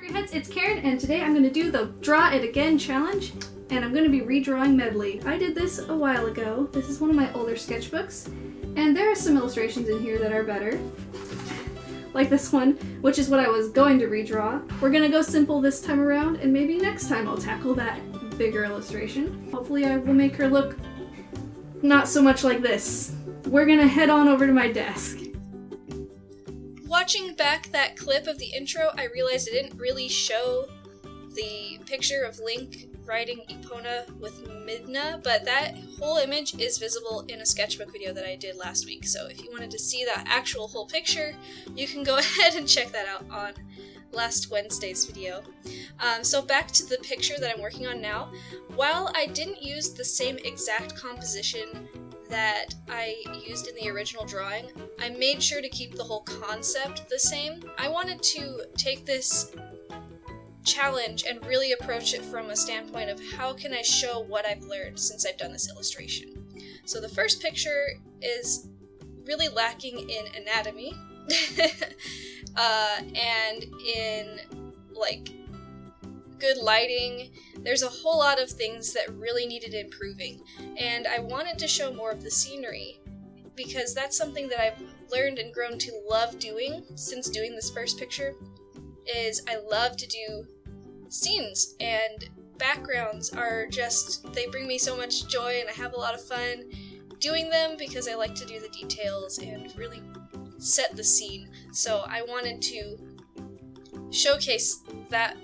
Figureheads, it's Karen, and today I'm going to do the Draw It Again challenge, and I'm going to be redrawing Medley. I did this a while ago. This is one of my older sketchbooks, and there are some illustrations in here that are better. Like this one, which is what I was going to redraw. We're going to go simple this time around, and maybe next time I'll tackle that bigger illustration. Hopefully I will make her look not so much like this. We're going to head on over to my desk. Watching back that clip of the intro, I realized I didn't really show the picture of Link riding Epona with Midna, but that whole image is visible in a sketchbook video that I did last week, so if you wanted to see that actual whole picture, you can go ahead and check that out on last Wednesday's video. So back to the picture that I'm working on now. While I didn't use the same exact composition that I used in the original drawing, I made sure to keep the whole concept the same. I wanted to take this challenge and really approach it from a standpoint of how can I show what I've learned since I've done this illustration. So the first picture is really lacking in anatomy and in like good lighting. There's a whole lot of things that really needed improving, and I wanted to show more of the scenery because that's something that I've learned and grown to love doing since doing this first picture. Is I love to do scenes, and backgrounds are just, they bring me so much joy and I have a lot of fun doing them because I like to do the details and really set the scene. So I wanted to showcase that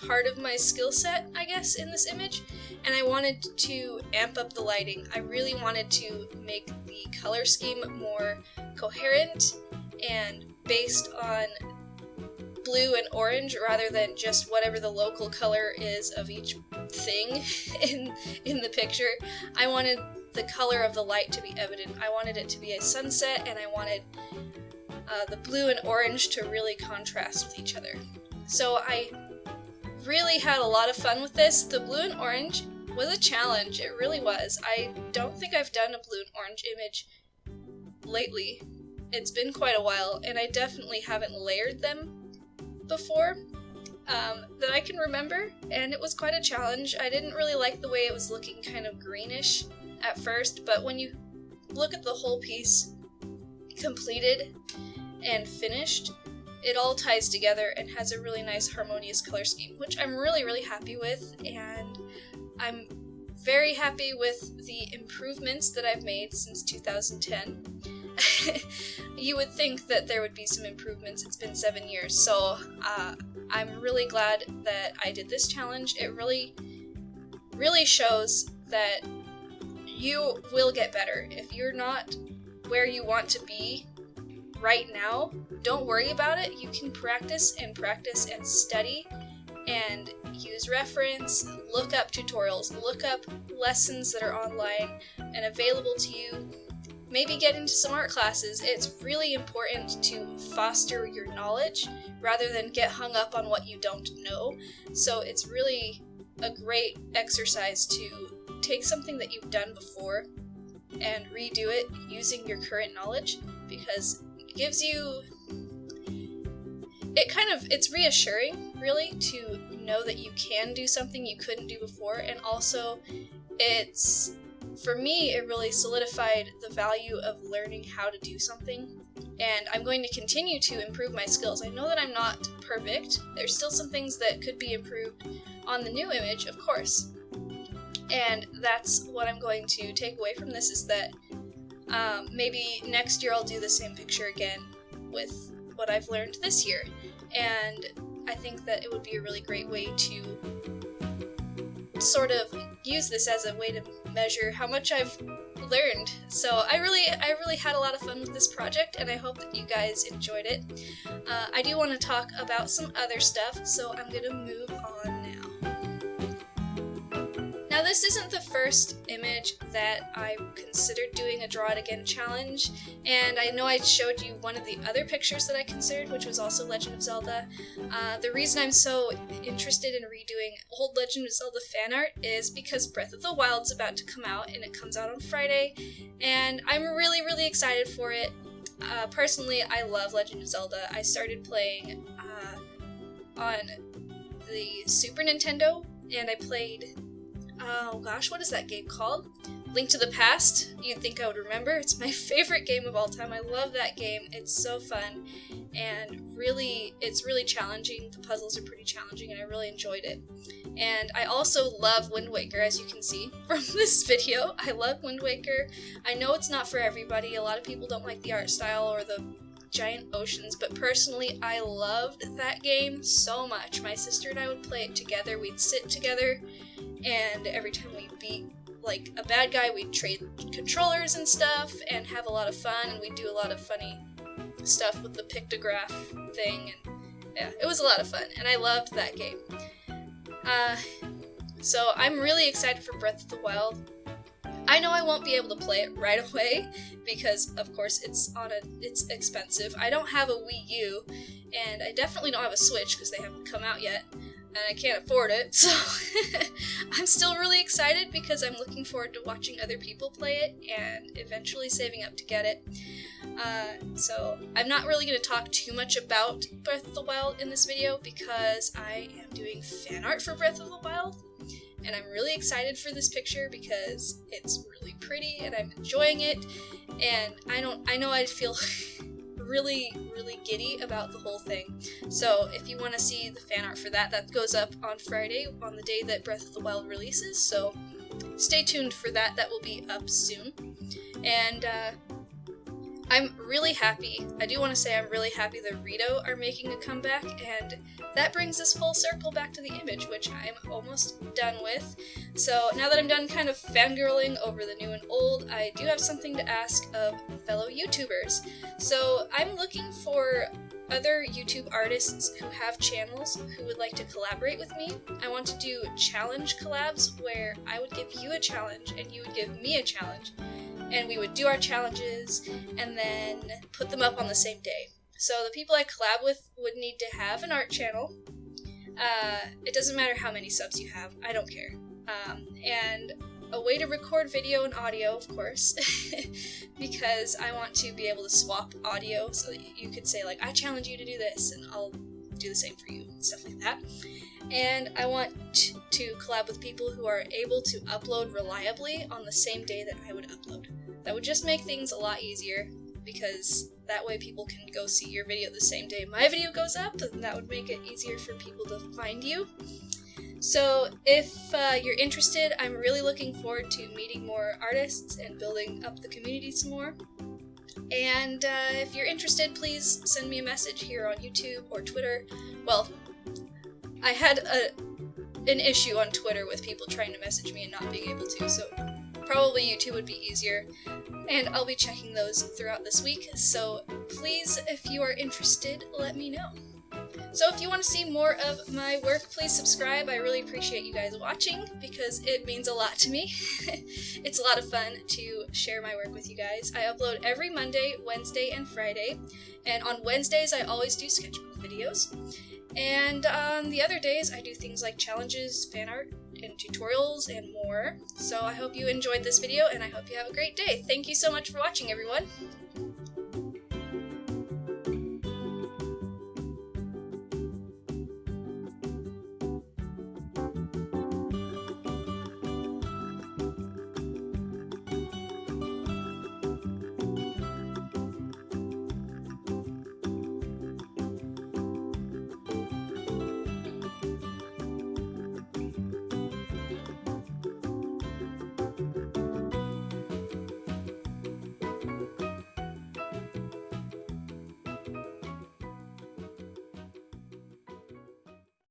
part of my skill set, I guess, in this image, and I wanted to amp up the lighting. I really wanted to make the color scheme more coherent and based on blue and orange rather than just whatever the local color is of each thing in the picture. I wanted the color of the light to be evident. I wanted it to be a sunset, and I wanted the blue and orange to really contrast with each other. So I really had a lot of fun with this. The blue and orange was a challenge, it really was. I don't think I've done a blue and orange image lately. It's been quite a while, and I definitely haven't layered them before that I can remember, and it was quite a challenge. I didn't really like the way it was looking kind of greenish at first, but when you look at the whole piece completed and finished, it all ties together and has a really nice harmonious color scheme, which I'm really happy with, and I'm very happy with the improvements that I've made since 2010. You would think that there would be some improvements. It's been 7 years, so I'm really glad that I did this challenge. It really shows that you will get better. If you're not where you want to be right now, don't worry about it. You can practice and study and use reference, look up tutorials, look up lessons that are online and available to you. Maybe get into some art classes. It's really important to foster your knowledge rather than get hung up on what you don't know. So it's really a great exercise to take something that you've done before and redo it using your current knowledge, because it gives you, it's reassuring really to know that you can do something you couldn't do before, and also for me, it really solidified the value of learning how to do something, and I'm going to continue to improve my skills. I know that I'm not perfect. There's still some things that could be improved on the new image, of course, and that's what I'm going to take away from this, is that maybe next year I'll do the same picture again with what I've learned this year, and I think that it would be a really great way to sort of use this as a way to measure how much I've learned. So I really had a lot of fun with this project, and I hope that you guys enjoyed it. I do want to talk about some other stuff, so I'm gonna move on now. Now, this isn't the first image that I considered doing a Draw It Again challenge, and I know I showed you one of the other pictures that I considered, which was also Legend of Zelda. The reason I'm so interested in redoing old Legend of Zelda fan art is because Breath of the Wild's about to come out, and it comes out on Friday, and I'm really excited for it. Personally, I love Legend of Zelda. I started playing on the Super Nintendo, and I played, oh gosh, what is that game called? Link to the Past. You'd think I would remember. It's my favorite game of all time. I love that game. It's so fun, and it's really challenging. The puzzles are pretty challenging, and I really enjoyed it. And I also love WindWaker, as you can see from this video. I love WindWaker. I know it's not for everybody. A lot of people don't like the art style or the giant oceans, but personally I loved that game so much. My sister and I would play it together. We'd sit together, and every time we beat like a bad guy, we'd trade controllers and stuff and have a lot of fun, and we'd do a lot of funny stuff with the pictograph thing, and yeah, it was a lot of fun, and I loved that game. So I'm really excited for Breath of the Wild. I know I won't be able to play it right away because, of course, it's expensive. I don't have a Wii U, and I definitely don't have a Switch because they haven't come out yet, and I can't afford it. So I'm still really excited because I'm looking forward to watching other people play it and eventually saving up to get it. So I'm not really going to talk too much about Breath of the Wild in this video because I am doing fan art for Breath of the Wild. And I'm really excited for this picture because it's really pretty and I'm enjoying it, and I know I feel really giddy about the whole thing. So if you want to see the fan art for that, that goes up on Friday, on the day that Breath of the Wild releases, so stay tuned for that. That will be up soon. And I'm really happy. I do want to say I'm really happy that Rito are making a comeback, and that brings us full circle back to the image, which I'm almost done with. So now that I'm done kind of fangirling over the new and old, I do have something to ask of fellow YouTubers. So I'm looking for other YouTube artists who have channels who would like to collaborate with me. I want to do challenge collabs where I would give you a challenge and you would give me a challenge, and we would do our challenges and then put them up on the same day. So the people I collab with would need to have an art channel. It doesn't matter how many subs you have, I don't care. And a way to record video and audio, of course, because I want to be able to swap audio so that you could say, like, I challenge you to do this, and I'll do the same for you, and stuff like that. And I want to collab with people who are able to upload reliably on the same day that I would upload. That would just make things a lot easier, because that way people can go see your video the same day my video goes up, and that would make it easier for people to find you. So if you're interested, I'm really looking forward to meeting more artists and building up the community some more. And if you're interested, please send me a message here on YouTube or Twitter. Well, I had an issue on Twitter with people trying to message me and not being able to, so probably YouTube would be easier. And I'll be checking those throughout this week, so please, if you are interested, let me know. So if you want to see more of my work, please subscribe. I really appreciate you guys watching because it means a lot to me. It's a lot of fun to share my work with you guys. I upload every Monday, Wednesday, and Friday. And on Wednesdays, I always do sketchbook videos. And on the other days, I do things like challenges, fan art, and tutorials, and more. So I hope you enjoyed this video, and I hope you have a great day. Thank you so much for watching, everyone.